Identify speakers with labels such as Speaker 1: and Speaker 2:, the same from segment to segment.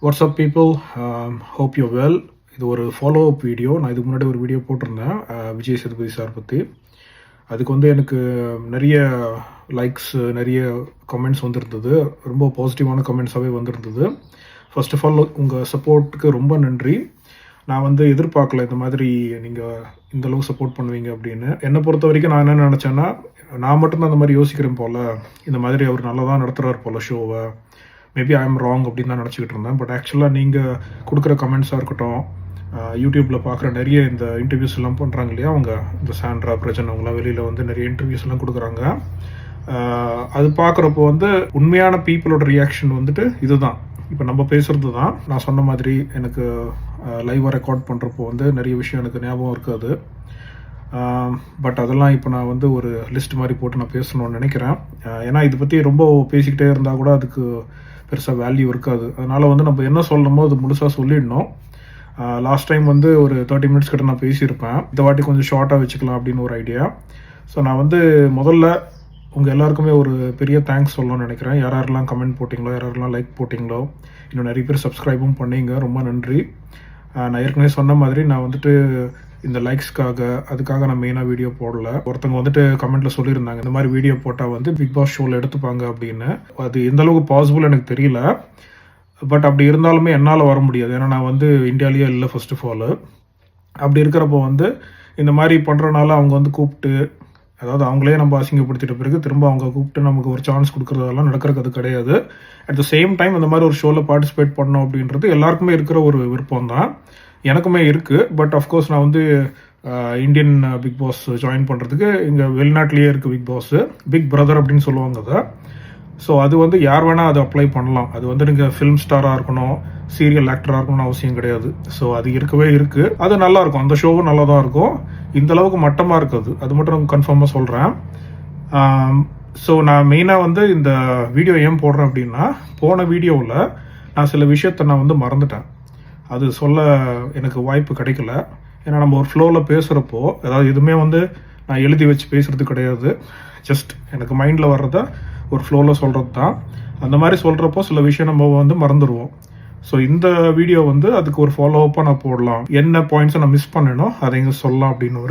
Speaker 1: WhatsApp people, hope you well. இது ஒரு follow up video. நான் இதுக்கு முன்னாடி ஒரு வீடியோ போட்டிருந்தேன் விஜய் சேதுபதி சார் பற்றி. அதுக்கு வந்து எனக்கு நிறைய லைக்ஸ், நிறைய கமெண்ட்ஸ் வந்திருந்தது. ரொம்ப பாசிட்டிவான கமெண்ட்ஸாகவே வந்திருந்தது. ஃபர்ஸ்ட் ஆஃப் ஆல் உங்கள் சப்போர்ட்டுக்கு ரொம்ப நன்றி. நான் வந்து எதிர்பார்க்கல இந்த மாதிரி நீங்கள் இந்தளவு சப்போர்ட் பண்ணுவீங்க அப்படின்னு. என்னை பொறுத்த வரைக்கும் நான் என்ன நினச்சேன்னா, நான் மட்டும்தான் அந்த மாதிரி யோசிக்கிறேன் போல், இந்த மாதிரி அவர் நல்லா தான் நடத்துகிறார் போல் ஷோவை, மேபி ஐ எம் ராங் அப்படின்னு தான் நினச்சிக்கிட்டு இருந்தேன். பட் ஆக்சுவலாக நீங்கள் கொடுக்குற கமெண்ட்ஸாக இருக்கட்டும், யூடியூப்பில் பார்க்குற நிறைய இந்த இன்டர்வியூஸ் எல்லாம் பண்ணுறாங்க இல்லையா, அவங்க இந்த சாண்ட்ரா பிரஜன் அவங்களாம் வெளியில் வந்து நிறைய இன்டர்வியூஸ் எல்லாம் கொடுக்குறாங்க. அது பார்க்குறப்போ வந்து உண்மையான பீப்புளோட ரியாக்ஷன் வந்துட்டு இதுதான். இப்போ நம்ம பேசுகிறது தான். நான் சொன்ன மாதிரி எனக்கு லைவாக ரெக்கார்ட் பண்ணுறப்போ வந்து நிறைய விஷயம் எனக்கு ஞாபகம் இருக்காது. பட் அதெல்லாம் இப்போ நான் வந்து ஒரு லிஸ்ட் மாதிரி போட்டு நான் பேசணும்னு நினைக்கிறேன். ஏன்னா இதை பற்றி ரொம்ப பேசிக்கிட்டே இருந்தால் கூட அதுக்கு பெருசாக வேல்யூ இருக்காது. அதனால் வந்து நம்ம என்ன சொல்லணுமோ அது முழுசாக சொல்லிடணும். லாஸ்ட் டைம் வந்து ஒரு 30 மினிட்ஸ் கிட்ட நான் பேசியிருப்பேன். இந்த வாட்டி கொஞ்சம் ஷார்ட்டாக வச்சுக்கலாம் அப்படின்னு ஒரு ஐடியா. ஸோ நான் வந்து முதல்ல உங்கள் எல்லாருக்குமே ஒரு பெரிய தேங்க்ஸ் சொல்லணும்னு நினைக்கிறேன். யாரெல்லாம் கமெண்ட் போட்டிங்களோ, யாரெல்லாம் லைக் போட்டிங்களோ, இன்னும் நிறைய பேர் சப்ஸ்கிரைபும் பண்ணிங்க, ரொம்ப நன்றி. நான் ஏற்கனவே சொன்ன மாதிரி நான் வந்துட்டு இந்த லைக்ஸ்க்காக அதுக்காக நான் மெயினாக வீடியோ போடல. ஒருத்தவங்க வந்துட்டு கமெண்ட்டில் சொல்லியிருந்தாங்க, இந்த மாதிரி வீடியோ போட்டால் வந்து பிக் பாஸ் ஷோவில் எடுத்துப்பாங்க அப்படின்னு. அது எந்த அளவுக்கு பாசிபிள் எனக்கு தெரியல. பட் அப்படி இருந்தாலுமே என்னால் வர முடியாது. ஏன்னா நான் வந்து இந்தியாவிலேயே இல்லை ஃபர்ஸ்ட் ஆஃப் ஆல். அப்படி இருக்கிறப்போ வந்து இந்த மாதிரி பண்ணுறனால அவங்க வந்து கூப்பிட்டு, அதாவது அவங்களே நம்ம அசிங்கப்படுத்திட்ட பிறகு திரும்ப அவங்க கூப்பிட்டு நமக்கு ஒரு சான்ஸ் கொடுக்குறதெல்லாம் நடக்கிறது கிடையாது. அட் த சேம் டைம் இந்த மாதிரி ஒரு ஷோவில் பார்ட்டிசிபேட் பண்ணோம் அப்படின்றது எல்லாருக்குமே இருக்கிற ஒரு விருப்பம் தான். எனக்குமே இருக்குது. பட் அஃப்கோர்ஸ் நான் வந்து இந்தியன் பிக் பாஸ் ஜாயின் பண்ணுறதுக்கு இங்கே வெளிநாட்டிலேயே இருக்குது பிக் பாஸ், பிக் பிரதர் அப்படின்னு சொல்லுவாங்க அதை. ஸோ அது வந்து யார் வேணால் அதை அப்ளை பண்ணலாம். அது வந்து நீங்கள் ஃபிலிம் ஸ்டாராக இருக்கணும், சீரியல் ஆக்டராக இருக்கணும்னு அவசியம் கிடையாது. ஸோ அது இருக்கவே இருக்குது. அது நல்லாயிருக்கும், அந்த ஷோவும் நல்லா தான் இருக்கும். இந்த அளவுக்கு மட்டமாக இருக்காது, அது மட்டும் கன்ஃபார்மாக சொல்கிறேன். ஸோ நான் மெயினாக வந்து இந்த வீடியோ ஏன் போடுறேன் அப்படின்னா, போன வீடியோவில் நான் சில விஷயத்த நான் வந்து மறந்துட்டேன். அது சொல்ல எனக்கு வாய்ப்பு கிடைக்கல. ஏன்னா நம்ம ஒரு ஃப்ளோவில் பேசுகிறப்போ, அதாவது எதுவுமே வந்து நான் எழுதி வச்சு பேசுகிறது கிடையாது. ஜஸ்ட் எனக்கு மைண்டில் வர்றத ஒரு ஃப்ளோவில் சொல்கிறது தான். அந்த மாதிரி சொல்கிறப்போ சில விஷயம் நம்ம வந்து மறந்துடுவோம். ஸோ இந்த வீடியோ வந்து அதுக்கு ஒரு ஃபாலோஅப்பாக நான் போடலாம். என்ன பாயிண்ட்ஸை நான் மிஸ் பண்ணேனோ அதை இங்கே சொல்லலாம் அப்படின்னு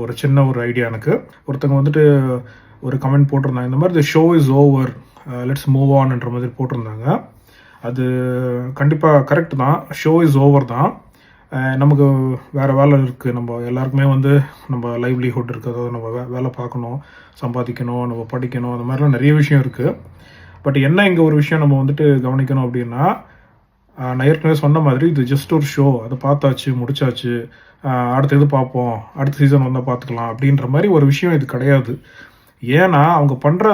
Speaker 1: ஒரு சின்ன ஒரு ஐடியா எனக்கு. ஒருத்தங்க வந்துட்டு ஒரு கமெண்ட் போட்டிருந்தாங்க, இந்த மாதிரி the show is over, let's move ஆன்ன்ற மாதிரி போட்டிருந்தாங்க. அது கண்டிப்பாக கரெக்ட் தான். ஷோ இஸ் ஓவர் தான். நமக்கு வேறு வேலை இருக்குது. நம்ம எல்லாருக்குமே வந்து நம்ம லைவ்லிஹுட் இருக்குது. அதாவது நம்ம வேலை பார்க்கணும், சம்பாதிக்கணும், நம்ம படிக்கணும், அந்த மாதிரிலாம் நிறைய விஷயம் இருக்குது. பட் என்ன இங்கே ஒரு விஷயம் நம்ம வந்துட்டு கவனிக்கணும் அப்படின்னா, நான் ஏற்கனவே சொன்ன மாதிரி இது ஜஸ்ட் ஒரு ஷோ. அதை பார்த்தாச்சு, முடிச்சாச்சு, அடுத்த இது பார்ப்போம், அடுத்த சீசன் வந்தால் பார்த்துக்கலாம் அப்படின்ற மாதிரி ஒரு விஷயம் இது கிடையாது. ஏன்னா அவங்க பண்ணுற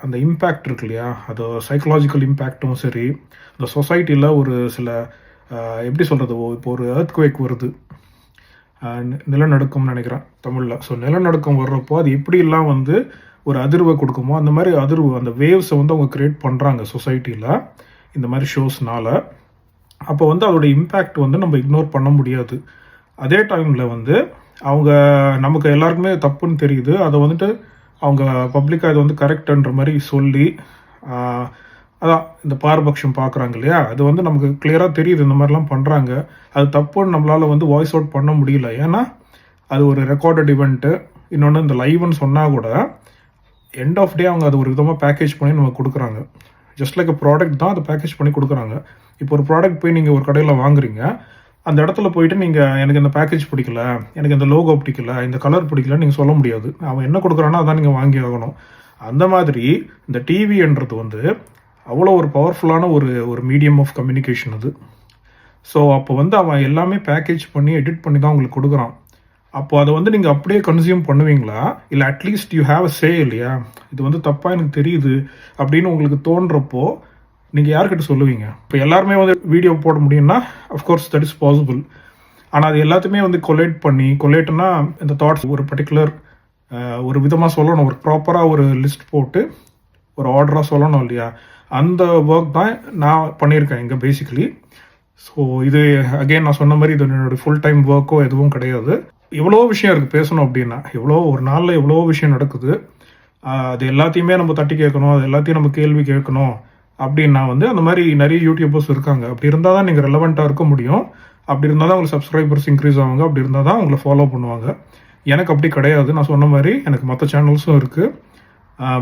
Speaker 1: அந்த இம்பேக்ட் இருக்கு இல்லையா, அது சைக்கலாஜிக்கல் இம்பேக்டும் சரி, இந்த சொசைட்டியில் ஒரு சில எப்படி சொல்கிறது, இப்போ ஒரு எர்த்குவேக் வருது, நிலநடுக்கம்னு நினைக்கிறேன் தமிழில். ஸோ நிலநடுக்கம் வர்றப்போ அது எப்படிலாம் வந்து ஒரு அதிர்வை கொடுக்குமோ அந்த மாதிரி அதிர்வு, அந்த வேவ்ஸை வந்து அவங்க க்ரியேட் பண்ணுறாங்க சொசைட்டியில் இந்த மாதிரி ஷோஸ்னால. அப்போ வந்து அதோட இம்பேக்ட் வந்து நம்ம இக்னோர் பண்ண முடியாது. அதே டைமில் வந்து அவங்க நமக்கு எல்லாருக்குமே தப்புன்னு தெரியுது, அதை வந்துட்டு அவங்க பப்ளிக்காக இது வந்து கரெக்டுன்ற மாதிரி சொல்லி, அதான் இந்த பாரபட்சம் பார்க்குறாங்க இல்லையா, அது வந்து நமக்கு கிளியராக தெரியுது இந்த மாதிரிலாம் பண்ணுறாங்க. அது தப்புன்னு நம்மளால் வந்து வாய்ஸ் அவுட் பண்ண முடியல. ஏன்னா அது ஒரு ரெக்கார்டட் இவெண்ட்டு. இன்னொன்று இந்த லைவ்னு சொன்னால் கூட எண்ட் ஆஃப் டே அவங்க அது ஒரு விதமாக பேக்கேஜ் பண்ணி நமக்கு கொடுக்குறாங்க. ஜஸ்ட் லைக் ப்ராடக்ட் தான், அதை பேக்கேஜ் பண்ணி கொடுக்குறாங்க. இப்போ ஒரு ப்ராடக்ட் போய் நீங்கள் ஒரு கடையில் வாங்குறீங்க, அந்த இடத்துல போயிட்டு நீங்கள் எனக்கு இந்த பேக்கேஜ் பிடிக்கல, எனக்கு இந்த லோகோ பிடிக்கல, இந்த கலர் பிடிக்கல நீங்கள் சொல்ல முடியாது. அவன் என்ன கொடுக்குறானோ அதான் நீங்கள் வாங்கி ஆகணும். அந்த மாதிரி இந்த டிவின்றது வந்து அவ்வளோ ஒரு பவர்ஃபுல்லான ஒரு மீடியம் ஆஃப் கம்யூனிகேஷன் அது. ஸோ அப்போ வந்து அவன் எல்லாமே பேக்கேஜ் பண்ணி எடிட் பண்ணி தான் உங்களுக்கு கொடுக்குறான். அப்போ அதை வந்து நீங்கள் அப்படியே கன்சியூம் பண்ணுவீங்களா, இல்லை அட்லீஸ்ட் யூ ஹேவ் அ சே இல்லையா, இது வந்து தப்பாக எனக்கு தெரியுது அப்படின்னு உங்களுக்கு தோன்றப்போ நீங்கள் யார்கிட்ட சொல்லுவீங்க? இப்போ எல்லாருமே வந்து வீடியோ போட முடியும்னா அஃப்கோர்ஸ் தட் இஸ் பாசிபிள். ஆனால் அது எல்லாத்தையுமே வந்து கொலேட்னா இந்த தாட்ஸ் ஒரு பர்டிகுலர் ஒரு விதமாக சொல்லணும், ஒரு ப்ராப்பராக ஒரு லிஸ்ட் போட்டு ஒரு ஆர்டராக சொல்லணும் இல்லையா, அந்த ஒர்க் தான் நான் பண்ணியிருக்கேன் இங்கே பேசிக்கலி. ஸோ இது அகெயின் நான் சொன்ன மாதிரி இது என்னோடய ஃபுல் டைம் ஒர்க்கோ எதுவும் கிடையாது. எவ்வளோ விஷயம் இருக்குது பேசணும் அப்படின்னா, ஒரு நாளில் எவ்வளோ விஷயம் நடக்குது. அது எல்லாத்தையுமே நம்ம தட்டி கேட்கணும், அது எல்லாத்தையும் நம்ம கேள்வி கேட்கணும், அப்படின்னா வந்து அந்த மாதிரி நிறைய யூடியூபர்ஸ் இருக்காங்க. அப்படி இருந்தால் தான் நீங்கள் ரெலவெண்ட்டாக இருக்க முடியும். அப்படி இருந்தால் தான் உங்களுக்கு சப்ஸ்கிரைபர்ஸ் இன்க்ரீஸ் ஆவாங்க. அப்படி இருந்தால் தான் உங்களை ஃபாலோ பண்ணுவாங்க. எனக்கு அப்படி கிடையாது. நான் சொன்ன மாதிரி எனக்கு மற்ற சேனல்ஸும் இருக்குது.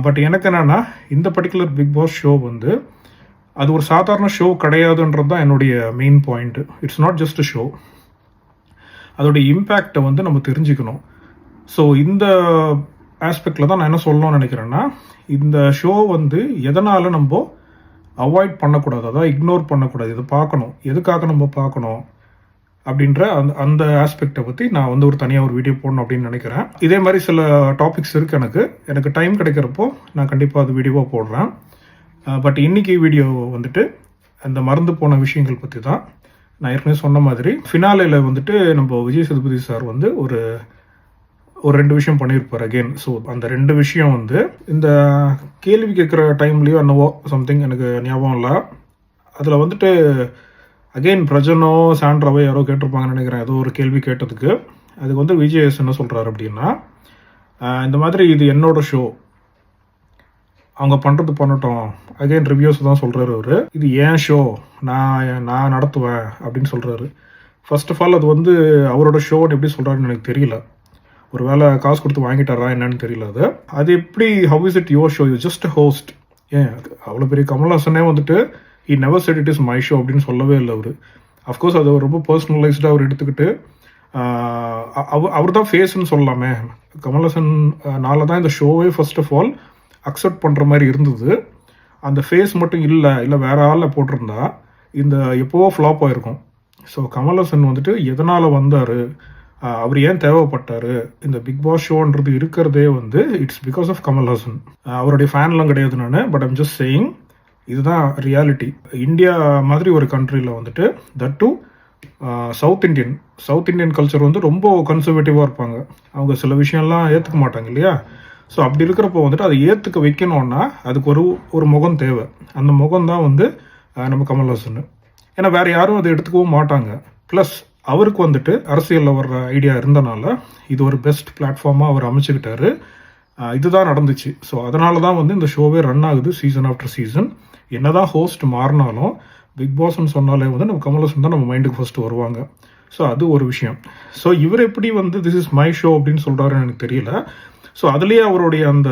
Speaker 1: பட் எனக்கு என்னென்னா இந்த பர்டிகுலர் பிக் பாஸ் ஷோ வந்து அது ஒரு சாதாரண ஷோ கிடையாதுன்றது தான் என்னுடைய main point. It's not just show. அதோடைய இம்பேக்டை வந்து நம்ம தெரிஞ்சுக்கணும். ஸோ இந்த ஆஸ்பெக்டில் தான் நான் என்ன சொல்லணும்னு நினைக்கிறேன்னா, இந்த ஷோ வந்து எதனால் நம்ம அவாய்ட் பண்ணக்கூடாது, அதாவது இக்னோர் பண்ணக்கூடாது, இதை பார்க்கணும். எதுக்காக நம்ம பார்க்கணும் அப்படின்ற அந்த ஆஸ்பெக்டை பற்றி நான் வந்து ஒரு தனியாக ஒரு வீடியோ போடணும் அப்படின்னு நினைக்கிறேன். இதே மாதிரி சில டாபிக்ஸ் இருக்குது. எனக்கு டைம் கிடைக்கிறப்போ நான் கண்டிப்பாக அது வீடியோவாக போடுறேன். பட் இன்றைக்கி வீடியோ வந்துட்டு அந்த மறந்து போன விஷயங்கள் பற்றி தான். நான் ஏற்கனவே சொன்ன மாதிரி ஃபினாலேயில் வந்துட்டு நம்ம விஜய் சேதுபதி சார் வந்து ஒரு 2 விஷயம் பண்ணியிருப்பார் அகெயின். ஸோ அந்த 2 விஷயம் வந்து இந்த கேள்வி கேட்குற டைம்லேயோ என்னவோ சம்திங் எனக்கு ஞாபகம் இல்லை. அதில் வந்துட்டு அகெயின் பிரஜனோ சாண்ட்ராவோ யாரோ கேட்டிருப்பாங்கன்னு நினைக்கிறேன். ஏதோ ஒரு கேள்வி கேட்டதுக்கு அதுக்கு வந்து விஜேஎஸ் என்ன சொல்கிறாரு அப்படின்னா, இந்த மாதிரி இது என்னோட ஷோ, அவங்க பண்ணுறது பண்ணட்டும். அகெயின் ரிவ்யூஸ் தான் சொல்கிறாரு அவர். இது ஏன் ஷோ, நான் நடத்துவேன் அப்படின்னு சொல்கிறாரு. ஃபர்ஸ்ட் ஆஃப் ஆல் அது வந்து அவரோட ஷோன்னு எப்படி சொல்கிறாருன்னு எனக்கு தெரியல. ஒரு வேளை காசு கொடுத்து வாங்கிட்டாரா என்னன்னு தெரியல. அது எப்படி, how is it your show, you just host. ஏன் அவ்வளோ பெரிய கமல்ஹாசனே வந்துட்டு he never said it is my show அப்படின்னு சொல்லவே இல்லை அவர். அஃப்கோர்ஸ் அது ரொம்ப பர்சனலைஸ்டாக அவர் எடுத்துக்கிட்டு அவர் தான் ஃபேஸ்ன்னு சொல்லலாமே. கமல்ஹாசன்னால தான் இந்த ஷோவே ஃபர்ஸ்ட் ஆஃப் ஆல் அக்செப்ட் பண்ணுற மாதிரி இருந்தது. அந்த ஃபேஸ் மட்டும் இல்லை வேற ஆளில் போட்டிருந்தா இந்த எப்போவோ ஃப்ளாப் ஆகிருக்கும். ஸோ கமல்ஹாசன் வந்துட்டு எதனால் வந்தார், அவர் ஏன் தேவைப்பட்டார், இந்த பிக் பாஸ் ஷோன்றது இருக்கிறதே வந்து இட்ஸ் பிகாஸ் ஆஃப் கமல்ஹாசன். அவருடைய ஃபேன்லாம் கிடையாது நான். பட் ஐம் ஜஸ்ட் சேயிங், இதுதான் ரியாலிட்டி. இந்தியா மாதிரி ஒரு கண்ட்ரியில் வந்துட்டு that to south Indian culture வந்து ரொம்ப கன்சர்வேட்டிவாக இருப்பாங்க. அவங்க சில விஷயம்லாம் ஏற்றுக்க மாட்டாங்க இல்லையா. ஸோ அப்படி இருக்கிறப்போ வந்துட்டு அதை ஏற்றுக்க வைக்கணும்னா அதுக்கு ஒரு முகம் தேவை. அந்த முகம் தான் வந்து நம்ம கமல்ஹாசன். ஏன்னா வேறு யாரும் அதை எடுத்துக்கவும் மாட்டாங்க. ப்ளஸ் அவருக்கு வந்துட்டு அரசியலில் வர்ற ஐடியா இருந்தனால இது ஒரு பெஸ்ட் பிளாட்ஃபார்மாக அவர் அமைச்சுக்கிட்டாரு. இதுதான் நடந்துச்சு. ஸோ அதனால தான் வந்து இந்த ஷோவே ரன் ஆகுது சீசன் ஆஃப்டர் சீசன். என்னதான் ஹோஸ்ட் மாறினாலும் பிக் பாஸ்ன்னு சொன்னாலே வந்து நம்ம கமல்ஹாசன் தான் நம்ம மைண்டுக்கு ஃபர்ஸ்ட் வருவாங்க. ஸோ அது ஒரு விஷயம். ஸோ இவர் எப்படி வந்து திஸ் இஸ் மை ஷோ அப்படின்னு சொல்கிறாருன்னு எனக்கு தெரியல. ஸோ அதுலேயே அவருடைய அந்த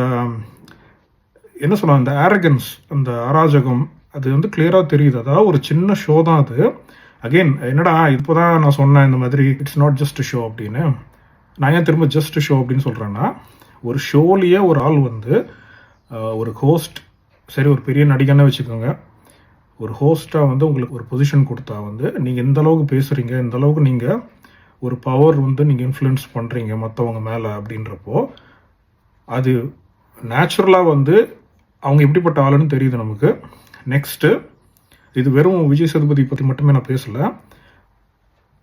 Speaker 1: என்ன சொல்லலாம், அந்த ஆரகன்ஸ், அந்த அராஜகம் அது வந்து கிளியராக தெரியுது. அதாவது ஒரு சின்ன ஷோ தான் அது. அகெயின் என்னடா இப்போ தான் நான் சொன்னேன் இந்த மாதிரி இட்ஸ் நாட் ஜஸ்ட் ஷோ அப்படின்னு. நான் ஏன் திரும்ப ஜஸ்ட் ஷோ அப்படின்னு சொல்கிறேன்னா, ஒரு ஷோலேயே ஒரு ஆள் வந்து ஒரு ஹோஸ்ட், சரி ஒரு பெரிய நடிகன்னு வச்சுக்கோங்க, ஒரு ஹோஸ்ட்டாக வந்து உங்களுக்கு ஒரு பொசிஷன் கொடுத்தா வந்து நீங்கள் எந்த அளவுக்கு பேசுகிறீங்க, இந்த அளவுக்கு நீங்கள் ஒரு பவர் வந்து நீங்கள் இன்ஃப்ளூயன்ஸ் பண்ணுறீங்க மற்றவங்க மேலே அப்படின்றப்போ அது நேச்சுரலாக வந்து அவங்க எப்படிப்பட்ட ஆளுன்னு தெரியுது நமக்கு. நெக்ஸ்ட்டு இது வெறும் விஜய் சேதுபதி பற்றி மட்டுமே நான் பேசலை.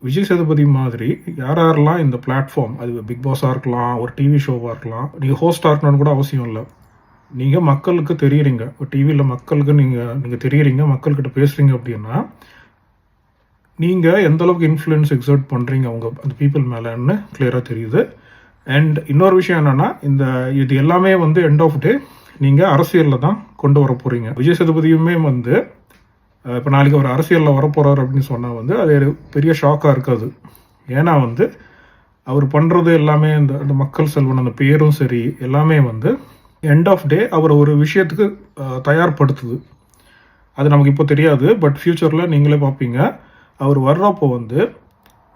Speaker 1: விஜய் சேதுபதி மாதிரி யாரெல்லாம் இந்த பிளாட்ஃபார்ம், அது பிக் பாஸாக இருக்கலாம், ஒரு டிவி ஷோவாக இருக்கலாம், நீங்கள் ஹோஸ்டாக இருக்கணும்னு கூட அவசியம் இல்லை. நீங்கள் மக்களுக்கு தெரியுறீங்க, ஒரு டிவியில் மக்களுக்கு நீங்கள் தெரியுறீங்க, மக்கள்கிட்ட பேசுகிறீங்க அப்படின்னா நீங்கள் எந்தளவுக்கு இன்ஃப்ளூயன்ஸ் எக்ஸர்ட் பண்ணுறீங்க அவங்க அந்த பீப்புள் மேலேன்னு கிளியராக தெரியுது. அண்ட் இன்னொரு விஷயம் என்னென்னா, இது எல்லாமே வந்து எண்ட் ஆஃப் டே நீங்கள் அரசியலில் தான் கொண்டு வர போகிறீங்க. விஜய் சேதுபதியுமே வந்து இப்போ நாளைக்கு அவர் அரசியலில் வரப்போகிறார் அப்படின்னு சொன்னால் வந்து அது பெரிய ஷாக்காக இருக்காது. ஏன்னா வந்து அவர் பண்ணுறது எல்லாமே அந்த மக்கள் செல்வன் அந்த பேரும் சரி எல்லாமே வந்து எண்ட் ஆஃப் டே அவர் ஒரு விஷயத்துக்கு தயார்படுத்துது. அது நமக்கு இப்போ தெரியாது, பட் ஃப்யூச்சரில் நீங்களே பார்ப்பீங்க. அவர் வர்றப்போ வந்து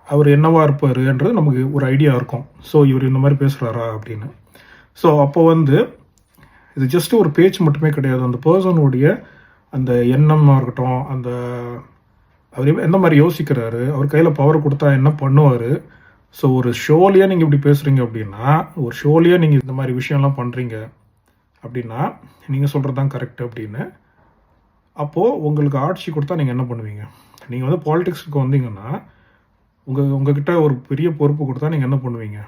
Speaker 1: அவர் என்னவா இருப்பாருன்றது நமக்கு ஒரு ஐடியா இருக்கும். ஸோ இவர் இந்த மாதிரி பேசுகிறாரா அப்படின்னு. ஸோ அப்போ வந்து இது ஜஸ்ட் ஒரு பேச்சு மட்டுமே கிடையாது. அந்த பர்சனுடைய அந்த எண்ணமாக இருக்கட்டும், அந்த அவர் எந்த மாதிரி யோசிக்கிறாரு, அவர் கையில் பவர் கொடுத்தா என்ன பண்ணுவார். ஸோ ஒரு ஷோலையே நீங்கள் இப்படி பேசுகிறீங்க அப்படின்னா, ஒரு ஷோலையே நீங்கள் இந்த மாதிரி விஷயம்லாம் பண்ணுறீங்க அப்படின்னா நீங்கள் சொல்கிறது தான் கரெக்ட் அப்படின்னு. அப்போது உங்களுக்கு ஆட்சி கொடுத்தா நீங்கள் என்ன பண்ணுவீங்க? நீங்கள் வந்து பாலிடிக்ஸுக்கு வந்தீங்கன்னா உங்ககிட்ட ஒரு பெரிய பொறுப்பு கொடுத்தா நீங்கள் என்ன பண்ணுவீங்க?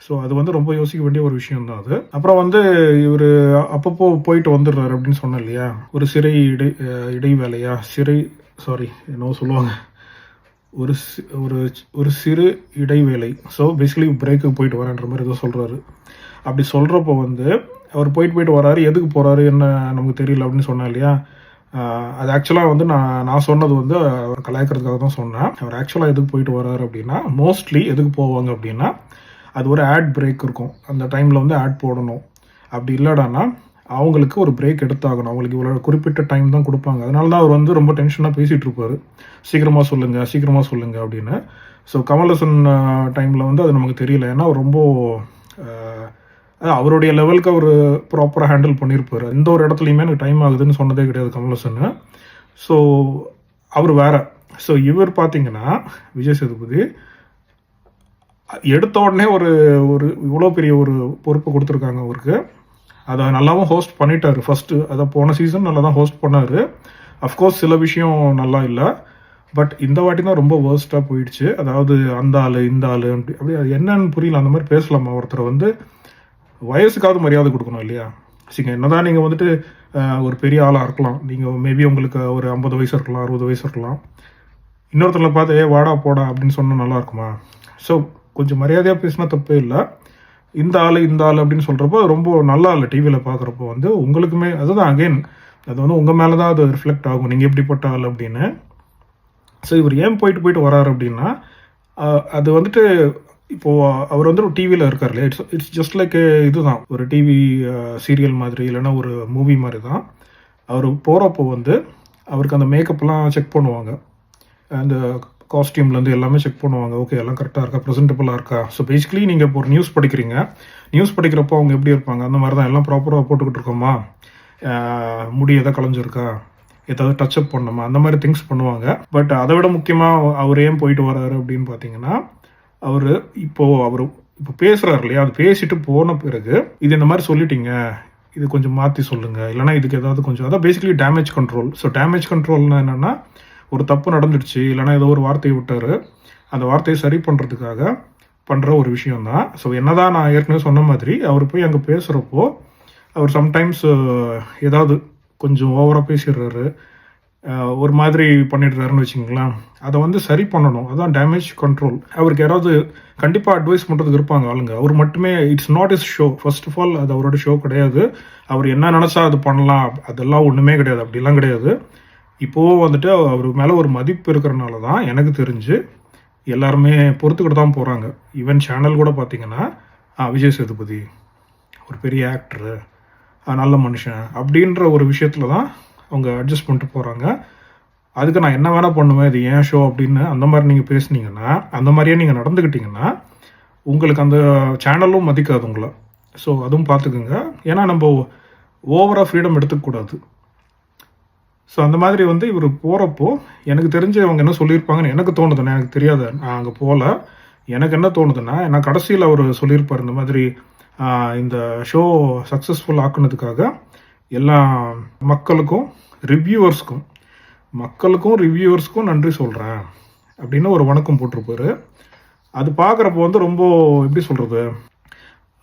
Speaker 1: ஸோ அது வந்து ரொம்ப யோசிக்க வேண்டிய ஒரு விஷயம் தான் அது. அப்புறம் வந்து இவர் அப்பப்போ போயிட்டு வந்துடுறாரு அப்படின்னு சொன்னேன் இல்லையா, ஒரு சிறை இடைவேளையா என்னவோ சொல்லுவாங்க, ஒரு சிறு இடைவேளை. ஸோ பேசிக்கலி பிரேக்குக்கு போயிட்டு வரேன்ற மாதிரி ஏதோ சொல்கிறாரு. அப்படி சொல்கிறப்போ வந்து அவர் போயிட்டு வராரு, எதுக்கு போகிறாரு என்ன நமக்கு தெரியல அப்படின்னு சொன்னேன் இல்லையா. அது ஆக்சுவலாக வந்து நான் சொன்னது வந்து அவர் கலாய்க்கிறதுக்காக தான் சொன்னேன். அவர் ஆக்சுவலாக எதுக்கு போயிட்டு வர்றாரு அப்படின்னா, மோஸ்ட்லி எதுக்கு போவாங்க அப்படின்னா, அது ஒரு ஆட் பிரேக் இருக்கும். அந்த டைமில் வந்து ஆட் போடணும். அப்படி இல்லைடானா அவங்களுக்கு ஒரு பிரேக் எடுத்தாகணும். அவங்களுக்கு இவ்வளோ குறிப்பிட்ட டைம் தான் கொடுப்பாங்க. அதனால தான் அவர் வந்து ரொம்ப டென்ஷனாக பேசிகிட்டு இருப்பார். சீக்கிரமாக சொல்லுங்கள் அப்படின்னு. ஸோ கமலஹாசன் டைமில் வந்து அது நமக்கு தெரியல. ஏன்னா அவர் ரொம்ப அவருடைய லெவலுக்கு அவர் ப்ராப்பராக ஹேண்டில் பண்ணியிருப்பார். எந்த ஒரு இடத்துலையுமே எனக்கு டைம் ஆகுதுன்னு சொன்னதே கிடையாது கமலஹாசன். ஸோ அவர் வேற. ஸோ இவர் பார்த்தீங்கன்னா விஜய் சேதுபதி எடுத்த உடனே ஒரு ஒரு இவ்வளோ பெரிய ஒரு பொறுப்பு கொடுத்துருக்காங்க அவருக்கு. அதை நல்லாவும் ஹோஸ்ட் பண்ணிட்டார். ஃபஸ்ட்டு அதை போன சீசன் நல்லா தான் ஹோஸ்ட் பண்ணார். அஃப்கோர்ஸ் சில விஷயம் நல்லா இல்லை. பட் இந்த வாட்டி தான் ரொம்ப வேர்ஸ்ட்டாக போயிடுச்சு. அதாவது அந்த ஆள் இந்த ஆள் அப்படி அது என்னன்னு புரியல. அந்த மாதிரி பேசலாமா? ஒருத்தரை வந்து வயசுக்காவது மரியாதை கொடுக்கணும் இல்லையா? சரிங்க, என்னதான் நீங்கள் வந்துட்டு ஒரு பெரிய ஆளாக இருக்கலாம். நீங்கள் மேபி உங்களுக்கு ஒரு 50 வயசு இருக்கலாம், 60 வயசு இருக்கலாம். இன்னொருத்தரில் பார்த்து வாடா போடா அப்படின்னு சொன்னால் நல்லா இருக்குமா? ஸோ கொஞ்சம் மரியாதையாக பேசினா தப்பே இல்லை. இந்த ஆள் அப்படின்னு சொல்கிறப்போ ரொம்ப நல்லா இல்லை. டிவியில் பார்க்குறப்போ வந்து உங்களுக்குமே அதுதான் அகெயின் அது வந்து உங்கள் மேலே தான் அது ரிஃப்ளெக்ட் ஆகும். நீங்கள் எப்படிப்பட்ட ஆள் அப்படின்னு. ஸோ இவர் ஏன் போயிட்டு வராரு அப்படின்னா, அது வந்துட்டு இப்போது அவர் வந்து ஒரு டிவியில் இருக்கார் இல்லையா? இட்ஸ் ஜஸ்ட் லைக் இதுதான் ஒரு டிவி சீரியல் மாதிரி, இல்லைன்னா ஒரு மூவி மாதிரி தான். அவர் போகிறப்போ வந்து அவருக்கு அந்த மேக்கப்லாம் செக் பண்ணுவாங்க. அந்த காஸ்டியூம்லேருந்து எல்லாமே செக் பண்ணுவாங்க. ஓகே, எல்லாம் கரெக்டாக இருக்கா, ப்ரெசென்டபுளாக இருக்கா. ஸோ பேசிக்கலி நீங்கள் இப்போ ஒரு நியூஸ் படிக்கிறீங்க. நியூஸ் படிக்கிறப்போ அவங்க எப்படி இருப்பாங்க, அந்த மாதிரி தான் எல்லாம் ப்ராப்பராக போட்டுக்கிட்டு இருக்கோமா, முடி எதாவது கலைஞ்சிருக்கா, ஏதாவது டச்சப் பண்ணணுமா, அந்த மாதிரி திங்ஸ் பண்ணுவாங்க. பட் அதை விட முக்கியமாக அவர் ஏன் போயிட்டு வர்றாரு அப்படின்னு பார்த்தீங்கன்னா, அவர் இப்போ பேசுகிறார் இல்லையா? அது பேசிட்டு போன பிறகு இது இந்த மாதிரி சொல்லிட்டீங்க, இது கொஞ்சம் மாற்றி சொல்லுங்கள், இல்லைனா இதுக்கு ஏதாவது கொஞ்சம் அதான் basically damage control. So damage கண்ட்ரோல்னா என்னென்னா, ஒரு தப்பு நடந்துடுச்சு, இல்லைனா ஏதோ ஒரு வார்த்தையை விட்டார், அந்த வார்த்தையை சரி பண்ணுறதுக்காக பண்ணுற ஒரு விஷயந்தான். ஸோ என்னதான் நான் ஏற்கனவே சொன்ன மாதிரி அவர் போய் அங்கே பேசுகிறப்போ அவர் சம்டைம்ஸ் ஏதாவது கொஞ்சம் ஓவராக பேசிடுறாரு, ஒரு மாதிரி பண்ணிடுறாருன்னு வச்சுங்களேன். அதை வந்து சரி பண்ணணும். அதுதான் டேமேஜ் கண்ட்ரோல். அவருக்கு யாராவது கண்டிப்பாக அட்வைஸ் பண்ணுறதுக்கு இருப்பாங்க ஆளுங்க. அவர் மட்டுமே it's not his show. First of all அது அவரோட ஷோ கிடையாது. அவர் என்ன நினச்சா அது பண்ணலாம், அதெல்லாம் ஒன்றுமே கிடையாது. அப்படிலாம் கிடையாது. இப்போது வந்துட்டு அவர் மேலே ஒரு மதிப்பு இருக்கிறனால தான் எனக்கு தெரிஞ்சு எல்லாருமே பொறுத்துக்கிட்டு தான் போகிறாங்க. ஈவன் சேனல் கூட பார்த்தீங்கன்னா விஜய் சேதுபதி ஒரு பெரிய ஆக்டரு, நல்ல மனுஷன் அப்படின்ற ஒரு விஷயத்தில் தான் அவங்க அட்ஜஸ்ட் பண்ணிட்டு போகிறாங்க. அதுக்கு நான் என்ன வேணால் பண்ணுவேன், இது ஏன் ஷோ அப்படின்னு அந்த மாதிரி நீங்கள் பேசுனீங்கன்னா, அந்த மாதிரியே நீங்கள் நடந்துக்கிட்டிங்கன்னா உங்களுக்கு அந்த சேனலும் மதிக்காது உங்களை. ஸோ அதுவும் பார்த்துக்குங்க. ஏன்னா நம்ம ஓவராக ஃப்ரீடம் எடுத்துக்கூடாது. ஸோ அந்த மாதிரி வந்து இவர் போகிறப்போ எனக்கு தெரிஞ்சு அவங்க என்ன சொல்லியிருப்பாங்கன்னு எனக்கு தோணுதுன்னா, எனக்கு தெரியாது, நான் அங்கே போகல. எனக்கு என்ன தோணுதுன்னா, நான் கடைசியில் அவர் சொல்லியிருப்பார் இந்த மாதிரி இந்த ஷோ சக்ஸஸ்ஃபுல் ஆக்குனதுக்காக எல்லா மக்களுக்கும் ரிவ்யூவர்ஸ்க்கும் நன்றி சொல்கிறேன் அப்படின்னு ஒரு வணக்கம் போட்டிருப்பாரு. அது பார்க்குறப்போ வந்து ரொம்ப எப்படி சொல்கிறது,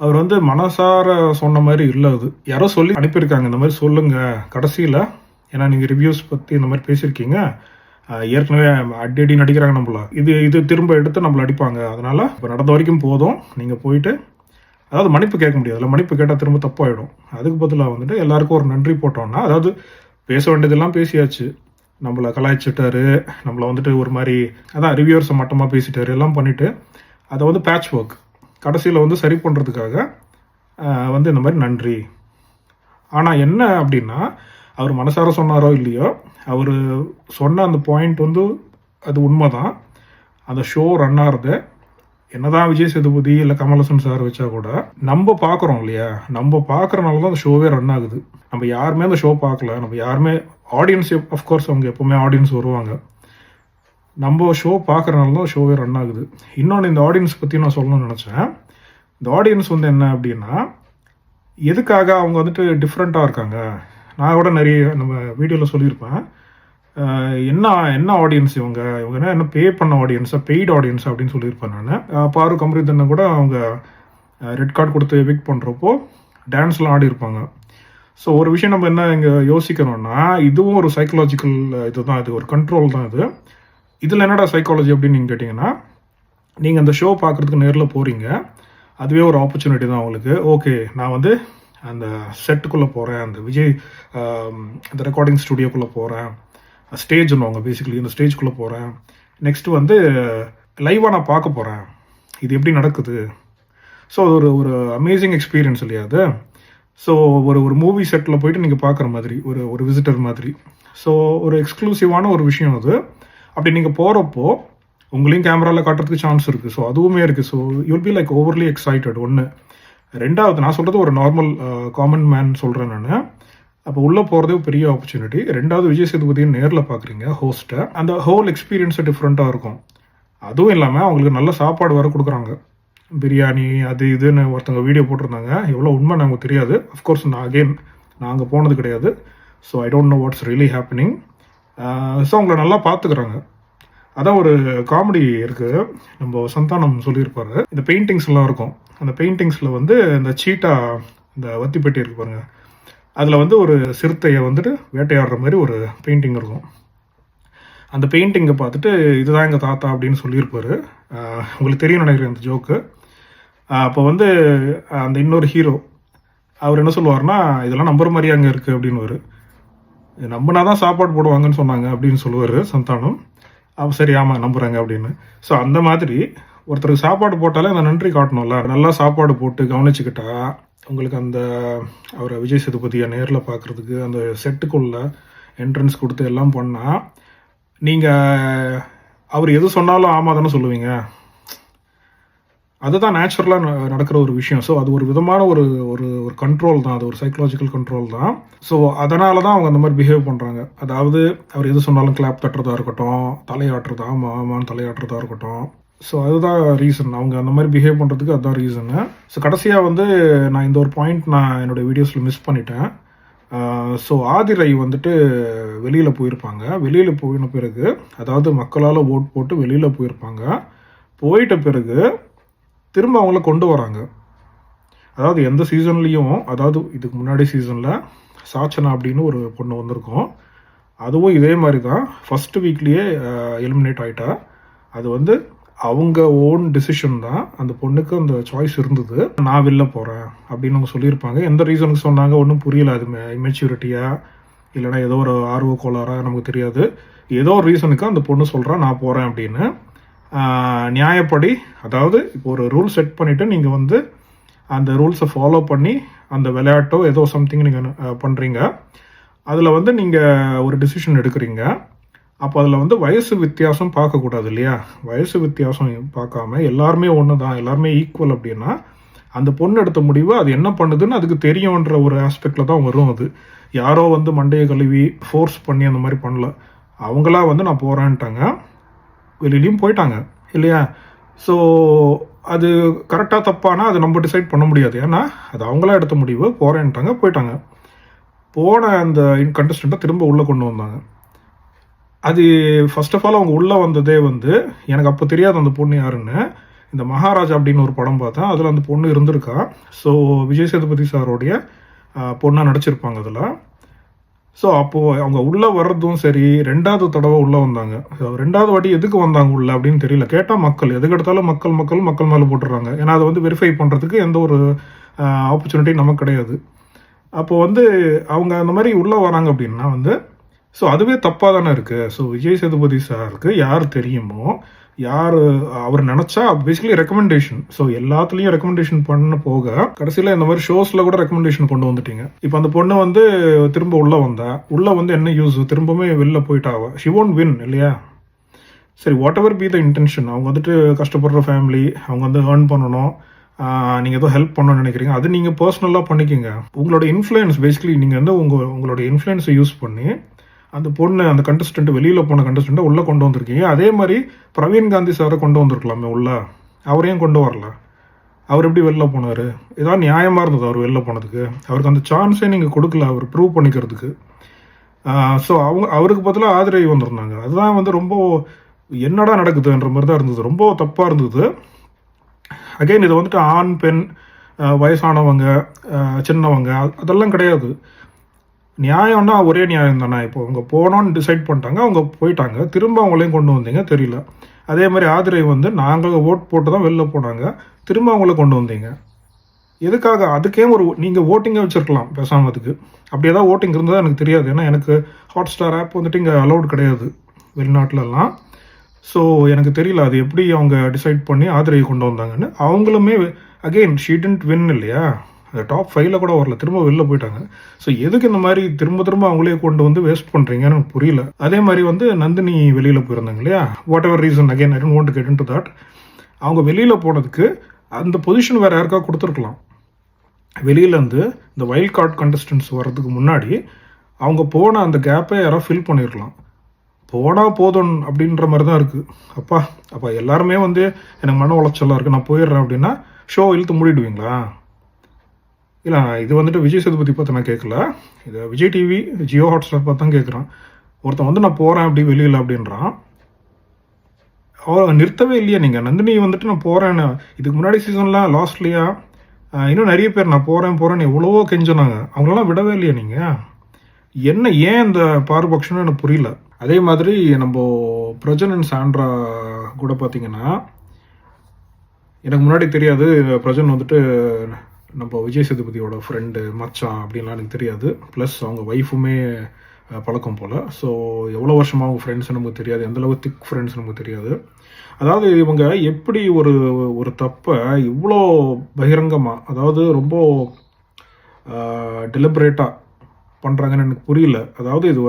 Speaker 1: அவர் வந்து மனசார சொன்ன மாதிரி இல்லை. அது யாரோ சொல்லி அனுப்பியிருக்காங்க இந்த மாதிரி சொல்லுங்கள் கடைசியில், ஏன்னா நீங்கள் ரிவ்யூஸ் பற்றி இந்த மாதிரி பேசியிருக்கீங்க, ஏற்கனவே அடி நடிக்கிறாங்க நம்மள, இது திரும்ப எடுத்து நம்மளை அடிப்பாங்க, அதனால் இப்போ நடந்த வரைக்கும் போதும், நீங்கள் போயிட்டு அதாவது மன்னிப்பு கேட்க முடியாதுல்ல, மன்னிப்பு கேட்டால் திரும்ப தப்பாயிடும். அதுக்கு பதிலாக வந்துட்டு எல்லாருக்கும் ஒரு நன்றி போட்டோம்னா, அதாவது பேச வேண்டியதெல்லாம் பேசியாச்சு, நம்மளை கலாய்ச்சிட்டாரு, நம்மளை வந்துட்டு ஒரு மாதிரி அதான் ரிவ்யூவர்ஸை மட்டமாக பேசிட்டாரு, எல்லாம் பண்ணிவிட்டு அதை வந்து பேட்ச் ஒர்க் கடைசியில் வந்து சரி பண்ணுறதுக்காக வந்து இந்த மாதிரி நன்றி. ஆனால் என்ன அப்படின்னா, அவர் மனசார சொன்னாரோ இல்லையோ, அவர் சொன்ன அந்த பாயிண்ட் வந்து அது உண்மை தான். அந்த ஷோ ரன் ஆகிறது என்னதான் விஜய் சேதுபதி இல்லை கமலஹாசன் சார் வச்சா கூட நம்ம பார்க்குறோம் இல்லையா, நம்ம பார்க்குறனால தான் அந்த ஷோவே ரன் ஆகுது. நம்ம யாருமே அந்த ஷோ பார்க்கல, நம்ம யாருமே ஆடியன்ஸ், அஃப்கோர்ஸ் அவங்க எப்போவுமே ஆடியன்ஸ் வருவாங்க, நம்ம ஷோ பார்க்குறனால தான் ஷோவே ரன் ஆகுது. இன்னொன்று இந்த ஆடியன்ஸ் பற்றி நான் சொல்லணும்னு நினச்சேன். இந்த ஆடியன்ஸ் வந்து என்ன அப்படின்னா, எதுக்காக அவங்க வந்துட்டு டிஃப்ரெண்ட்டாக இருக்காங்க. நான் கூட நிறைய நம்ம வீடியோவில் சொல்லியிருப்பேன், என்ன ஆடியன்ஸ் இவங்க என்ன பே பண்ண ஆடியன்ஸா, பெய்டு ஆடியன்ஸ் அப்படின்னு சொல்லியிருப்பேன் நான். பாரு கமரிதனை கூட அவங்க ரெட் கார்டு கொடுத்து எவிக்ட் பண்ணுறப்போ டான்ஸ்லாம் ஆடி இருப்பாங்க. ஸோ ஒரு விஷயம் நம்ம என்ன இங்கே யோசிக்கணும்னா, இதுவும் ஒரு சைக்கலாஜிக்கல் இதுதான், இது ஒரு கண்ட்ரோல் தான். இதில் என்னடா சைக்காலஜி அப்படின்னு நீங்கள் கேட்டிங்கன்னா, நீங்கள் அந்த ஷோ பார்க்குறதுக்கு நேரில் போகிறீங்க, அதுவே ஒரு ஆப்பர்ச்சுனிட்டி தான் உங்களுக்கு. ஓகே, நான் வந்து அந்த செட்டுக்குள்ளே போகிறேன், அந்த விஜய் அந்த ரெக்கார்டிங் ஸ்டுடியோக்குள்ளே போகிறேன், ஸ்டேஜ்னுவாங்க பேசிக்கலி, இந்த ஸ்டேஜ்குள்ளே போகிறேன். நெக்ஸ்ட்டு வந்து லைவாக நான் பார்க்க போகிறேன், இது எப்படி நடக்குது. ஸோ ஒரு ஒரு அமேசிங் எக்ஸ்பீரியன்ஸ் இல்லையா அது. ஸோ ஒரு மூவி செட்டில் போயிட்டு நீங்கள் பார்க்குற மாதிரி, ஒரு விசிட்டர் மாதிரி. ஸோ ஒரு எக்ஸ்க்ளூசிவான ஒரு விஷயம் அது. அப்படி நீங்கள் போகிறப்போ உங்களையும் கேமராவில் காட்டுறதுக்கு சான்ஸ் இருக்குது. ஸோ அதுவுமே இருக்குது. So you'll be like overly excited. ஒன்று. ரெண்டாவது, நான் சொல்கிறது ஒரு நார்மல் காமன் மேன் சொல்கிறேன் நான். அப்போ உள்ளே போகிறதே பெரிய ஆப்பர்ச்சுனிட்டி. ரெண்டாவது, விஜய் சேதுபதியை நேரில் பார்க்குறீங்க, ஹோஸ்ட்டை. அந்த ஹோல் எக்ஸ்பீரியன்ஸு டிஃப்ரெண்ட்டாக இருக்கும். அதுவும் இல்லாமல் அவங்களுக்கு நல்ல சாப்பாடு வர கொடுக்குறாங்க. பிரியாணி அது இதுன்னு ஒருத்தவங்க வீடியோ போட்டிருந்தாங்க. எவ்வளோ உண்மை நமக்கு தெரியாது. அஃப்கோர்ஸ் நான் அங்கே போனது கிடையாது. So I don't know what's really happening. So அவங்கள நல்லா பார்த்துக்கிறாங்க. அதான் ஒரு காமெடி இருக்குது, நம்ம சந்தானம் சொல்லியிருப்பாரு. இந்த பெயிண்டிங்ஸ்லாம் இருக்கும். அந்த பெயிண்டிங்ஸில் வந்து இந்த சீட்டா, இந்த வத்திப்பெட்டி இருக்கு பாருங்க, அதில் வந்து ஒரு சிறுத்தையை வந்துட்டு வேட்டையாடுற மாதிரி ஒரு பெயிண்டிங் இருக்கும். அந்த பெயிண்டிங்கை பார்த்துட்டு இதுதான் எங்கள் தாத்தா அப்படின்னு சொல்லியிருப்பாரு. உங்களுக்கு தெரியும் நினைக்கிறேன் அந்த ஜோக்கு. அப்போ வந்து அந்த இன்னொரு ஹீரோ அவர் என்ன சொல்லுவார்னா, இதெல்லாம் நம்புற மாதிரி அங்கே இருக்குது அப்படின்னுவார். நம்பினா தான் சாப்பாடு போடுவாங்கன்னு சொன்னாங்க அப்படின்னு சொல்லுவார் சந்தானம். அப்போ சரி, ஆமாம் நம்புகிறாங்க அப்படின்னு. ஸோ அந்த மாதிரி ஒருத்தருக்கு சாப்பாடு போட்டாலே அந்த நன்றி காட்டணும்ல. நல்லா சாப்பாடு போட்டு கவனிச்சுக்கிட்டா உங்களுக்கு அந்த அவரை விஜய் சேதுபதியை நேரில் பார்க்குறதுக்கு அந்த செட்டுக்குள்ள என்ட்ரன்ஸ் கொடுத்து எல்லாம் பண்ணால் நீங்கள் அவர் எது சொன்னாலும் ஆமாம் தானே சொல்லுவீங்க. அதுதான் நேச்சுரலாக நடக்கிற ஒரு விஷயம். ஸோ அது ஒரு விதமான ஒரு ஒரு ஒரு கண்ட்ரோல் தான், அது ஒரு சைக்கலாஜிக்கல் கண்ட்ரோல் தான். ஸோ அதனால தான் அவங்க அந்த மாதிரி பிஹேவ் பண்ணுறாங்க. அதாவது அவர் எது சொன்னாலும் கிளாப் தட்டுறதா இருக்கட்டும், தலையாட்டுறதா, ஆமான்னு தலையாட்டுறதா இருக்கட்டும். ஸோ அதுதான் ரீசன். அவங்க அந்த மாதிரி பிஹேவ் பண்ணுறதுக்கு அதுதான் ரீசனு. ஸோ கடைசியாக வந்து நான் இந்த ஒரு பாயிண்ட் நான் என்னோடய வீடியோஸில் மிஸ் பண்ணிட்டேன். ஸோ ஆதிரை வந்துட்டு வெளியில் போயிருப்பாங்க. வெளியில் போயின பிறகு, அதாவது மக்களால் ஓட் போட்டு வெளியில் போயிருப்பாங்க. போயிட்ட பிறகு திரும்ப அவங்கள கொண்டு வராங்க. அதாவது எந்த சீசன்லேயும், அதாவது இதுக்கு முன்னாடி சீசனில் சாச்சனா அப்படின்னு ஒரு பொண்ணு வந்திருக்கும். அதுவும் இதே மாதிரி தான் ஃபஸ்ட்டு வீக்லேயே எலிமினேட் ஆகிட்டா. அது வந்து அவங்க ஓன் டிசிஷன் தான். அந்த பொண்ணுக்கு அந்த சாய்ஸ் இருந்தது, நான் வெளில போகிறேன் அப்படின்னு அவங்க சொல்லியிருப்பாங்க. எந்த ரீசனுக்கு சொன்னாங்க ஒன்றும் புரியல. அது இமெச்சூரிட்டியா இல்லைனா ஏதோ ஒரு ஆர்வ கோளாறா நமக்கு தெரியாது. ஏதோ ஒரு ரீசனுக்கு அந்த பொண்ணு சொல்கிறா நான் போகிறேன் அப்படின்னு. நியாயப்படி, அதாவது இப்போ ஒரு ரூல் செட் பண்ணிவிட்டு நீங்கள் வந்து அந்த ரூல்ஸை ஃபாலோ பண்ணி அந்த விளையாட்டோ ஏதோ சம்திங் நீங்கள் பண்ணுறீங்க. அதில் வந்து நீங்கள் ஒரு டிசிஷன் எடுக்கிறீங்க. அப்போ அதில் வந்து வயசு வித்தியாசம் பார்க்கக்கூடாது இல்லையா. வயசு வித்தியாசம் பார்க்காம எல்லாருமே ஒன்று தான், எல்லாருமே ஈக்குவல் அப்படின்னா அந்த பொண்ணு எடுத்த முடிவு அது என்ன பண்ணுதுன்னு அதுக்கு தெரியுன்ற ஒரு ஆஸ்பெக்டில் தான் வரும். அது யாரோ வந்து மண்டையை கழுவி ஃபோர்ஸ் பண்ணி அந்த மாதிரி பண்ணல. அவங்களா வந்து நான் போகிறேன்ட்டாங்க, வெளியிலையும் போயிட்டாங்க இல்லையா. ஸோ அது கரெக்டாக தப்பானா அது நம்ம டிசைட் பண்ண முடியாது. ஏன்னா அது அவங்களா எடுத்த முடிவு. போகிறேன்ட்டாங்க, போயிட்டாங்க. போன அந்த கண்டஸ்டண்ட்டை திரும்ப உள்ளே கொண்டு வந்தாங்க. அது ஃபர்ஸ்ட் ஆஃப் ஆல் அவங்க உள்ளே வந்ததே வந்து எனக்கு அப்போ தெரியாது அந்த பொண்ணு யாருன்னு. இந்த மகாராஜா அப்படின்னு ஒரு படம் பார்த்தேன், அதில் அந்த பொண்ணு இருந்திருக்கா. ஸோ விஜய் சேதுபதி சாரோடைய பொண்ணாக நடிச்சிருப்பாங்க அதில். ஸோ அப்போது அவங்க உள்ளே வர்றதும் சரி, ரெண்டாவது தடவை உள்ளே வந்தாங்க. ரெண்டாவது வாட்டி எதுக்கு வந்தாங்க உள்ளே அப்படின்னு தெரியல. கேட்டால் மக்கள் எதுக்கு எடுத்தாலும் மக்கள் மேலே போட்டுடுறாங்க. ஏன்னா அதை வந்து வெரிஃபை பண்ணுறதுக்கு எந்த ஒரு ஆப்பர்ச்சுனிட்டி நமக்கு கிடையாது. அப்போது வந்து அவங்க அந்த மாதிரி உள்ளே வராங்க அப்படின்னா வந்து ஸோ அதுவே தப்பாக தானே இருக்குது. ஸோ விஜய் சேதுபதி சாருக்கு யார் தெரியுமோ, யார் அவர் நினச்சா பேசிக்கலி ரெக்கமெண்டேஷன். ஸோ எல்லாத்துலேயும் ரெக்கமெண்டேஷன் பண்ண போக கடைசியில் இந்த மாதிரி ஷோஸில் கூட ரெக்கமெண்டேஷன் கொண்டு வந்துட்டீங்க. இப்போ அந்த பொண்ணு வந்து திரும்ப உள்ளே உள்ளே வந்து என்ன யூஸ், திரும்பவே வெளில போயிட்டாவா, ஷி ஒன்ட் வின் இல்லையா. சரி, what ever be the intention, அவங்க வந்துட்டு கஷ்டப்படுற ஃபேமிலி, அவங்க வந்து ஏர்ன் பண்ணணும், நீங்கள் ஏதோ ஹெல்ப் பண்ணணும்னு நினைக்கிறீங்க, அது நீங்கள் பர்சனலாக பண்ணிக்கோங்க. உங்களோட இன்ஃப்ளூயன்ஸ் பேசிக்கலி நீங்கள் வந்து உங்களோட இன்ஃப்ளூயன்ஸை யூஸ் பண்ணி அந்த பொண்ணு, அந்த கண்டஸ்டன்ட், வெளியில் போன கண்டஸ்டண்ட்டை உள்ளே கொண்டு வந்திருக்கீங்க. அதே மாதிரி பிரவீன் காந்தி சாரை கொண்டு வந்திருக்கலாமே உள்ள, அவரையும் கொண்டு வரல. அவர் எப்படி வெளில போனார்? ஏதாவது நியாயமாக இருந்தது அவர் வெளில போனதுக்கு? அவருக்கு அந்த சான்ஸே நீங்கள் கொடுக்கல அவர் ப்ரூவ் பண்ணிக்கிறதுக்கு. ஸோ அவருக்கு பதிலாக ஆதிரை வந்திருந்தாங்க. அதுதான் வந்து ரொம்ப என்னடா நடக்குதுன்ற மாதிரி தான் இருந்தது. ரொம்ப தப்பாக இருந்தது. அகைன் இது வந்துட்டு ஆண் பெண், வயசானவங்க, சின்னவங்க, அதெல்லாம் கிடையாது. நியாயம்னா ஒரே நியாயம் தானே. இப்போ அவங்க போனோன்னு டிசைட் பண்ணிட்டாங்க, அவங்க போயிட்டாங்க, திரும்ப அவங்களையும் கொண்டு வந்தீங்க தெரியல. அதே மாதிரி ஆதிரை வந்து நாங்கள் ஓட் போட்டு தான் வெளில போனாங்க, திரும்ப அவங்கள கொண்டு வந்தீங்க. எதுக்காக? அதுக்கே நீங்கள் ஓட்டிங்கே வச்சுருக்கலாம் பேசாமல் அதுக்கு. அப்படி ஏதாவது ஓட்டிங் இருந்தால் எனக்கு தெரியாது. ஏன்னா எனக்கு ஹாட்ஸ்டார் ஆப் வந்துட்டு இங்கே அலௌட் கிடையாது வெளிநாட்டிலலாம். ஸோ எனக்கு தெரியல அது எப்படி அவங்க டிசைட் பண்ணி ஆதரவை கொண்டு வந்தாங்கன்னு. அவங்களுமே அகெயின் ஷீ டிடன்ட் வின் இல்லையா, அந்த டாப் 5ல கூட வரல, திரும்ப வெளில போயிட்டாங்க. ஸோ எதுக்கு இந்த மாதிரி திரும்ப அவங்களே கொண்டு வந்து வேஸ்ட் பண்ணுறீங்கன்னு எனக்கு புரியல. அதே மாதிரி நந்தினி வெளியில் போயிருந்தாங்க இல்லையா, what ever reason, again I don't want to get into that. அவங்க வெளியில் போனதுக்கு அந்த பொசிஷன் வேறு யாருக்கா கொடுத்துருக்கலாம். வெளியிலேருந்து இந்த வைல்ட் கார்டு கண்டஸ்டன்ஸ் வர்றதுக்கு முன்னாடி அவங்க போன அந்த கேப்பை யாராவது ஃபில் பண்ணியிருக்கலாம். போனால் போதும் அப்படின்ற மாதிரி தான் இருக்குது. அப்பா எல்லாருமே எனக்கு மன உளைச்சலாக இருக்குது, நான் போயிடுறேன் அப்படின்னா ஷோ இழுத்து மூடிடுவீங்களா? இல்லை, இது விஜய் சேதுபதி பார்த்து நான் கேட்கல, இது விஜய் டிவி ஜியோ ஹாட்ஸ்டார் பார்த்து தான் கேட்குறான். ஒருத்தன் நான் போகிறேன் அப்படி வெளியில் அப்படின்றான். நிறுத்தவே இல்லையா நீங்கள்? நந்தினி நான் போகிறேன்னு இதுக்கு முன்னாடி சீசன்லாம் லாஸ்ட்லையா இன்னும் நிறைய பேர் நான் போகிறேன்னு எவ்வளவோ கெஞ்சினாங்க, அவங்களெல்லாம் விடவே இல்லையா நீங்கள்? ஏன் இந்த பாரபட்சம்னு எனக்கு புரியல. அதே மாதிரி நம்ம பிரஜன் அண்ட் சாண்ட்ரா கூட பார்த்தீங்கன்னா, எனக்கு முன்னாடி தெரியாது பிரஜன் நம்ம விஜய் சேதுபதியோட ஃப்ரெண்டு மச்சான் அப்படின்லாம் எனக்கு தெரியாது. ப்ளஸ் அவங்க ஒய்ஃபுமே பழக்கம் போல். ஸோ எவ்வளோ வருஷமாக அவங்க ஃப்ரெண்ட்ஸ் நமக்கு தெரியாது, எந்தளவுக்கு திக் ஃப்ரெண்ட்ஸ் நமக்கு தெரியாது. அதாவது இவங்க எப்படி ஒரு தப்பை இவ்வளோ பகிரங்கமாக, அதாவது ரொம்ப டெலிபரேட்டாக பண்ணுறாங்கன்னு எனக்கு புரியல. அதாவது இது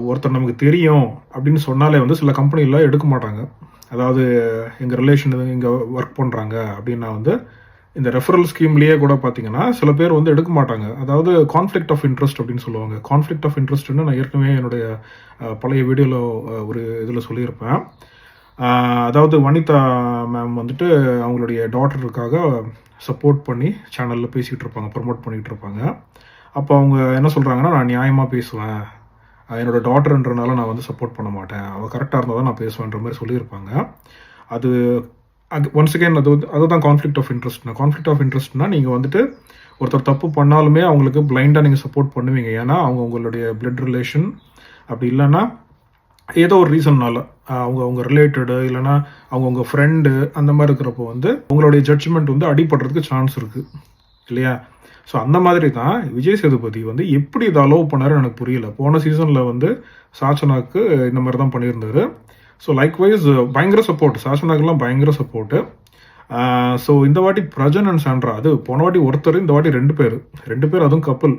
Speaker 1: ஒருத்தர் நமக்கு தெரியும் அப்படின்னு சொன்னாலே சில கம்பெனிலாம் எடுக்க மாட்டாங்க. அதாவது எங்கள் ரிலேஷன் இங்கே ஒர்க் பண்ணுறாங்க அப்படின்னா இந்த ரெஃபரல் ஸ்கீம்லேயே கூட பார்த்தீங்கன்னா சில பேர் எடுக்க மாட்டாங்க. அதாவது கான்ஃப்ளிக்ட் ஆஃப் இன்ட்ரெஸ்ட் அப்படின்னு சொல்லுவாங்க. கான்ஃப்ளிக்ட் ஆஃப் இன்ட்ரெஸ்ட்னு நான் ஏற்கனவே என்னுடைய பழைய வீடியோவில் ஒரு இதில் சொல்லியிருப்பேன். அதாவது வனிதா மேம் அவங்களுடைய டாட்டருக்காக சப்போர்ட் பண்ணி சேனலில் பேசிகிட்டு இருப்பாங்க, ப்ரமோட் பண்ணிகிட்டு இருப்பாங்க. அப்போ அவங்க என்ன சொல்கிறாங்கன்னா, நான் நியாயமாக பேசுவேன், என்னோடய டாட்டர்ன்றனால நான் சப்போர்ட் பண்ண மாட்டேன், அவள் கரெக்டாக இருந்தால் தான் நான் பேசுவேன்ற மாதிரி சொல்லியிருப்பாங்க. அது ஒன்ஸ் அகேன் அதுதான் கான்ஃப்ளிக்ட் ஆஃப் இன்ட்ரெஸ்ட்னா. கான்ஃப்ளிக்ட் ஆஃப் இன்ட்ரெஸ்ட்னா நீங்கள் ஒருத்தர் தப்பு பண்ணாலுமே அவங்களுக்கு பிளைண்டாக நீங்கள் சப்போர்ட் பண்ணுவீங்க. ஏன்னா உங்களுடைய பிளட் ரிலேஷன், அப்படி இல்லைன்னா ஏதோ ஒரு ரீசன்னால அவங்க ரிலேட்டடு, இல்லைனா அவங்க ஃப்ரெண்டு, அந்த மாதிரி இருக்கிறப்போ உங்களுடைய ஜட்ஜ்மெண்ட் அடிபடுறதுக்கு சான்ஸ் இருக்குது இல்லையா? ஸோ அந்த மாதிரி தான் விஜய் சேதுபதி எப்படி இதை அலோவ் பண்ணாரு எனக்கு புரியல. போன சீசனில் சாச்சனாக்கு இந்த மாதிரி தான் பண்ணியிருந்தாரு. ஸோ லைக்வைஸ் பயங்கர சப்போர்ட், சாச்சனாக்கெல்லாம் பயங்கர சப்போர்ட்டு. ஸோ இந்த வாட்டி பிரஜன் அண்ட் சாண்ட்ரா, அது போன வாட்டி ஒருத்தர், இந்த வாட்டி ரெண்டு பேர், அதுவும் கப்பல்.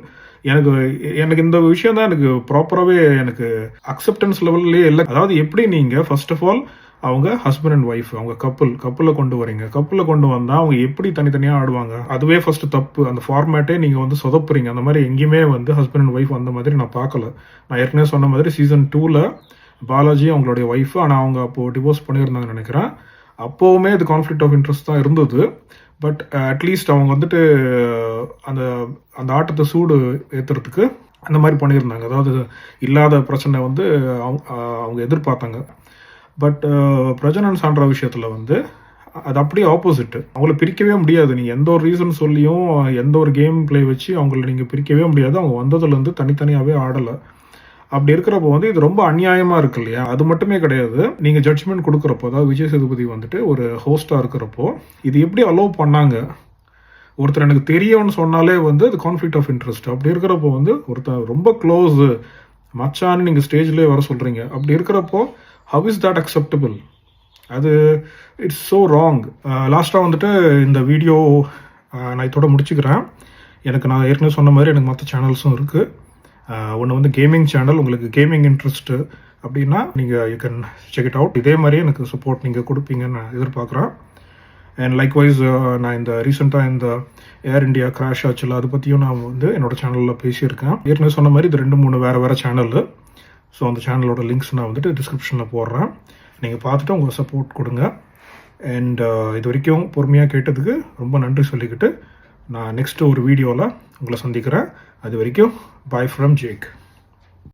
Speaker 1: எனக்கு இந்த விஷயம் தான் எனக்கு ப்ராப்பராகவே எனக்கு அக்செப்டன்ஸ் லெவல்லே இல்லை. அதாவது எப்படி நீங்கள் ஃபர்ஸ்ட் ஆஃப் ஆல் அவங்க ஹஸ்பண்ட் அண்ட் ஒய்ஃப், அவங்க கப்பலில் கொண்டு வரீங்க, கப்பலில் கொண்டு வந்தால் அவங்க எப்படி தனித்தனியாக ஆடுவாங்க, அதுவே ஃபர்ஸ்ட் தப்பு. அந்த ஃபார்மேட்டே நீங்கள் சொதப்புறீங்க. அந்த மாதிரி எங்கேயுமே ஹஸ்பண்ட் அண்ட் ஒய்ஃப் அந்த மாதிரி நான் பார்க்கல. நான் ஏற்கனவே சொன்ன மாதிரி சீசன் 2ல் பாலாஜி அவங்களுடைய ஒய்ஃபு, ஆனால் அவங்க அப்போது டிவோர்ஸ் பண்ணியிருந்தாங்கன்னு நினைக்கிறேன். அப்போவுமே இது கான்ஃப்ளிக்ட் ஆஃப் இன்ட்ரெஸ்ட் தான் இருந்தது. பட் அட்லீஸ்ட் அவங்க அந்த அந்த ஆட்டத்தை சூடு ஏற்றுறதுக்கு அந்த மாதிரி பண்ணியிருந்தாங்க. அதாவது இல்லாத பிரச்சனை அவங்க எதிர்பார்த்தாங்க. பட் பிரஜன் அண்ட் சாண்ட்ரா விஷயத்தில் அது அப்படியே ஆப்போசிட்டு. அவங்கள பிரிக்கவே முடியாது. நீங்கள் எந்த ஒரு ரீசன் சொல்லியும், எந்த ஒரு கேம் பிளே வச்சு அவங்கள நீங்கள் பிரிக்கவே முடியாது. அவங்க வந்ததுலேருந்து தனித்தனியாகவே ஆடலை. அப்படி இருக்கிறப்போ இது ரொம்ப அநியாயமாக இருக்கு இல்லையா? அது மட்டுமே கிடையாது, நீங்கள் ஜட்ஜ்மெண்ட் கொடுக்குறப்போ, அதாவது விஜய் சேதுபதி ஒரு ஹோஸ்டாக இருக்கிறப்போ இது எப்படி அலோவ் பண்ணாங்க? ஒருத்தர் எனக்கு தெரியும்னு சொன்னாலே அது கான்ஃப்ளிக்ட் ஆஃப் இன்ட்ரெஸ்ட். அப்படி இருக்கிறப்போ ஒருத்தர் ரொம்ப க்ளோஸு மச்சான்னு நீங்கள் ஸ்டேஜ்லேயே வர சொல்கிறீங்க. அப்படி இருக்கிறப்போ ஹவ் இஸ் தட் அக்செப்டபிள்? அது இட்ஸ் ஸோ ராங். லாஸ்ட்டாக இந்த வீடியோ நான் இதோட முடிச்சுக்கிறேன். நான் ஏற்கனவே சொன்ன மாதிரி எனக்கு மற்ற சேனல்ஸும் இருக்குது. ஒன்று கேமிங் சேனல், உங்களுக்கு கேமிங் இன்ட்ரெஸ்ட்டு அப்படின்னா நீங்கள் you can check it out. இதே மாதிரி எனக்கு சப்போர்ட் நீங்கள் கொடுப்பீங்கன்னு நான் எதிர்பார்க்குறேன். அண்ட் லைக்வைஸ் நான் இந்த ரீசெண்டாக இந்த ஏர் இண்டியா கிராஷ் ஆச்சுல, அதை பற்றியும் நான் என்னோடய சேனலில் பேசியிருக்கேன். ஏற்கனவே சொன்ன மாதிரி இது 2-3 வேறு சேனலு. ஸோ அந்த சேனலோட லிங்க்ஸ் நான் டிஸ்கிரிப்ஷனில் போடுறேன். நீங்கள் பார்த்துட்டு உங்கள் சப்போர்ட் கொடுங்க. அண்ட் இது வரைக்கும் பொறுமையாக கேட்டதுக்கு ரொம்ப நன்றி சொல்லிக்கிட்டு நான் நெக்ஸ்ட்டு ஒரு வீடியோவில் உங்களை சந்திக்கிறேன். அது வரைக்கும் பாய் ஃப்ரம் ஜேக்.